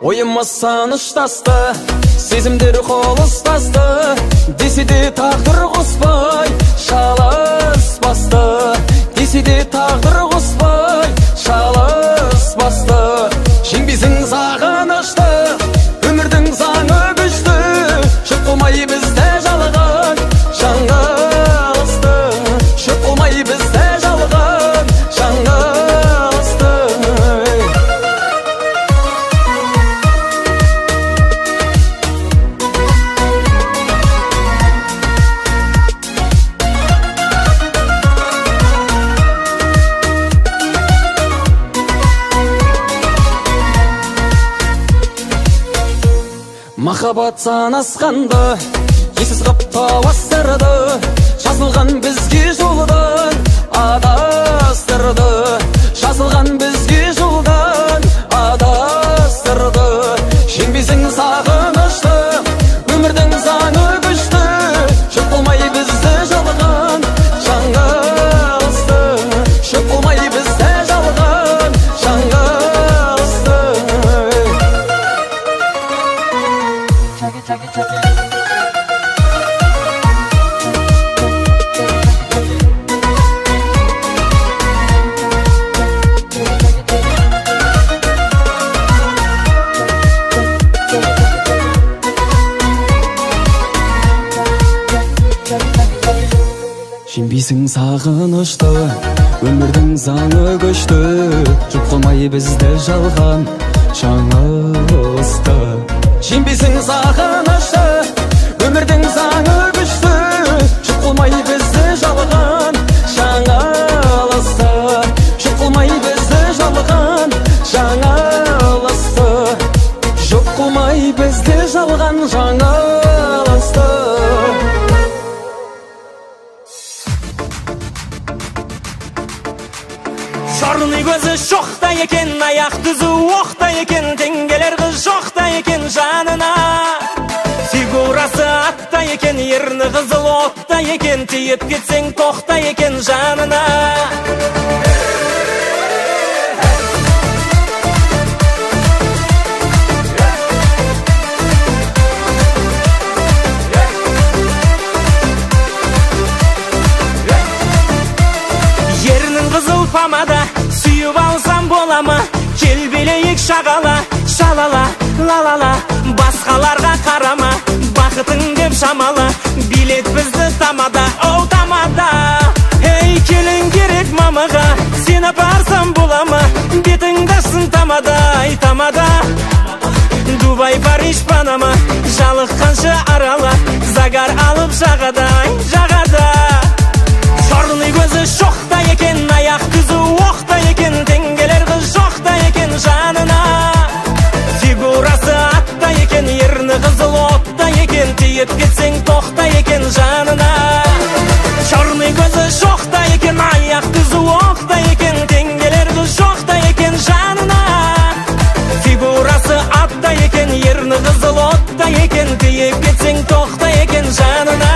Ойыма саныштасты, сезімдер қол ұстасты, десе де тағдыр қоспай, шалыспасты. Десе де тағдыр қоспай, шалыспасты. Жеңбесің сағынышты, өмірдің заңы күшті, шөп қылмай бізді жалған жаңылысты. Шөп қылмай бізді жалған жаңылысты. Махаббат санасқанды, есіз қып тауастырды, жазылған бізге жолдан адастырды. Жазылған бізге жолдан адастырды. Жеңбесің сағынышты, өмірдің заңы күшті, шөп қылмай бізді жалған жаңылысты. Шөп қылмай бізді жалған жаңылысты. Жеңбесің сағынышты, өмірдің заңы күшті, жұп қылмай бізді жалған жаңылысты. Жеңбесің сағынышты, өмірдің заңы күшті, жұп қылмай бізді жалған жаңылысты. Жұп қылмай бізді жалған жаңылысты. Жұп қылмай бізді жалған жаңылысты. Жарны көзі шоқта екен, аяқ түзі оқта екен, теңгелер қыз жоқта екен жанына. Фигурасы атта екен, ерні қызыл отта екен, тиіп кетсең тоқта екен жанына. Ернің қызыл помада, сүйіп алсам болама, кел билейік шағала, шалала, лалала. Басқаларға қарама, бақытың деп шамала, билет бізді тамада, оу тамада. Ей, келін керек мамаға, сен апарсам болама, бетіңді ашсын тамада, ай тамада. Дубай, Париж, Панама, жалыққанша арала, загар алып жағада, жағада. Жарны көзі шоқта екен, аяқ түзі оқта екен, теңгелер қыз жоқта екен жанына. Фигурасы атта екен, ерні қызыл отта екен, тиіп кетсең тоқта екен жанына. Жарны көзі шоқта екен, аяқ түзі оқта екен, теңгелер қыз жоқта екен жанына. Фигурасы атта екен, ерні қызыл отта екен, тиіп кетсең тоқта екен жанына.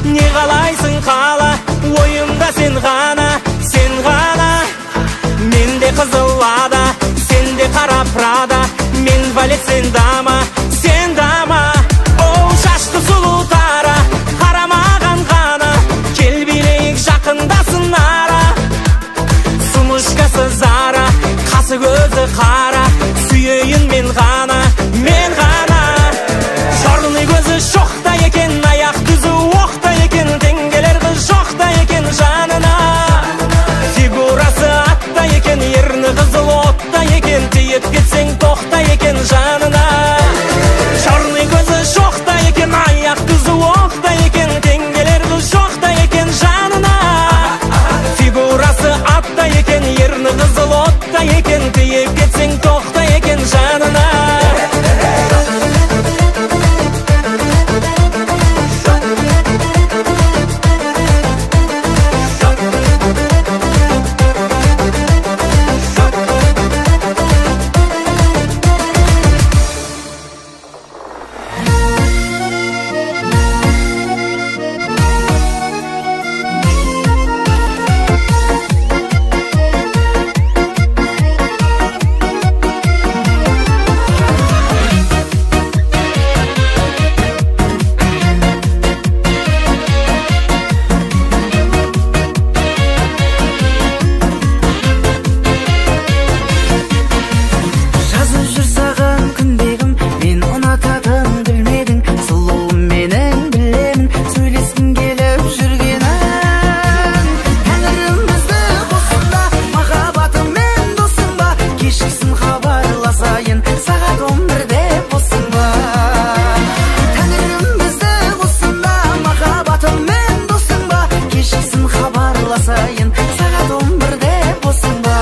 Не қалайсың қала, ойымда сен ғана, сен ғана. Менде қызылада, сенде қара прада, мен валет, сен дама, сен дама. Оу, шашты сұлу тара, қарамаған ғана, кел билейік жақындасын ара. Сумышкасы зара, қасы көзі қара, сүйейін мен ғана, мен ғана. Жарны көзі шоқта екен, аяқ түзі оқта екен, теңгелер қыз жоқта екен жанына. Фигурасы атта екен, ерні қызыл отта екен, тиіп кетсең тоқта екен жанына. Жарны көзі шоқта екен, аяқ түзі оқта екен, теңгелер қыз жоқта екен жанына. Фигурасы атта екен, ерні қызыл отта екен, тиіп кетсең тоқта екен жанына. хабарласайын, сағат 11-де болсын ба.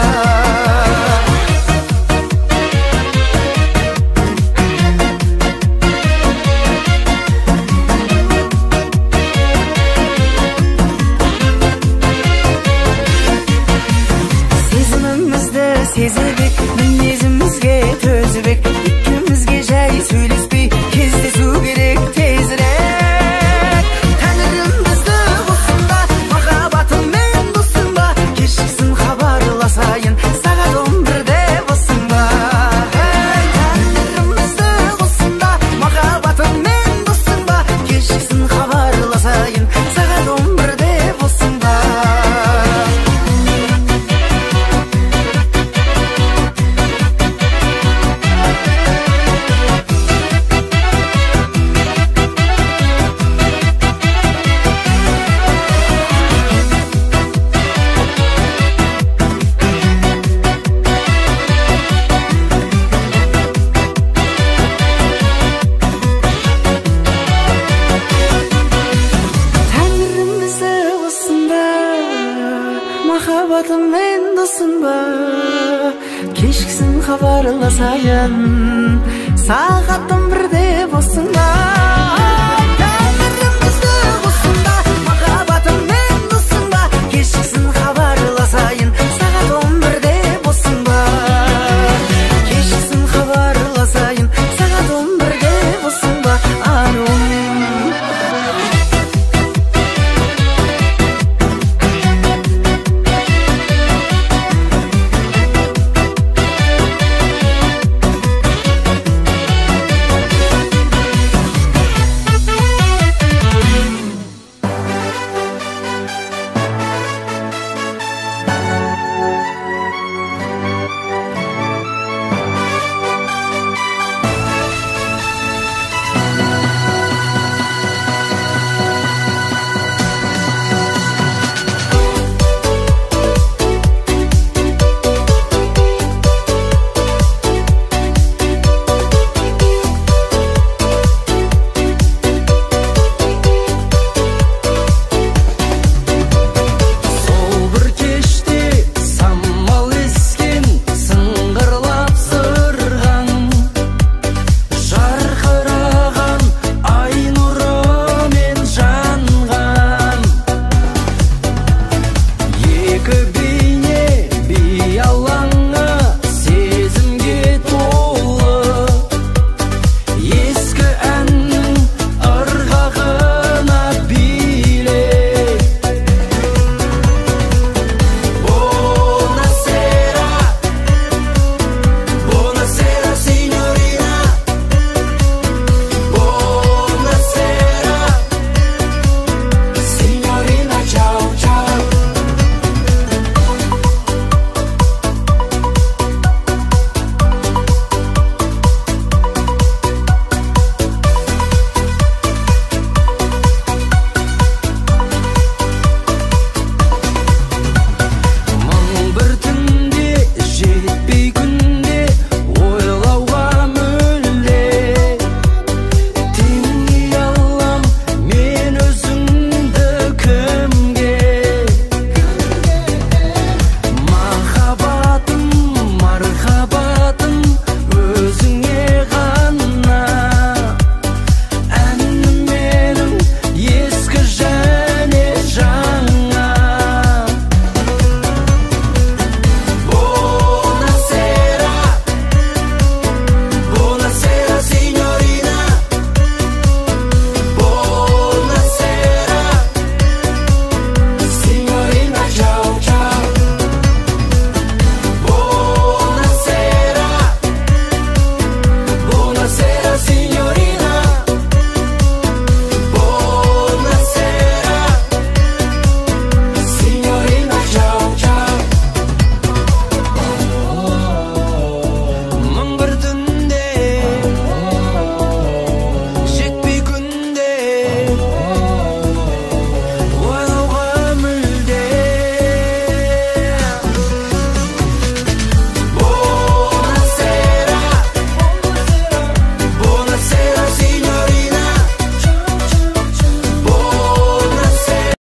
Сезімімізді сезібек, мінезімізге төзібек, екеумізге жай сөйлеспей кездесу керек тезірек. Тәңірім бізді қосында, махаббатыммен досың ба, кешкісін хабарласайын, сағат 11-де болсын ба. Тәңірім бізді қосында, махаббатыммен досың ба, кешкісін хабарласайын, сағат 11-де болсын ба. Махаббатыммен досың ба, кешкісін хабарласайын, сағат 11-де болсын ба.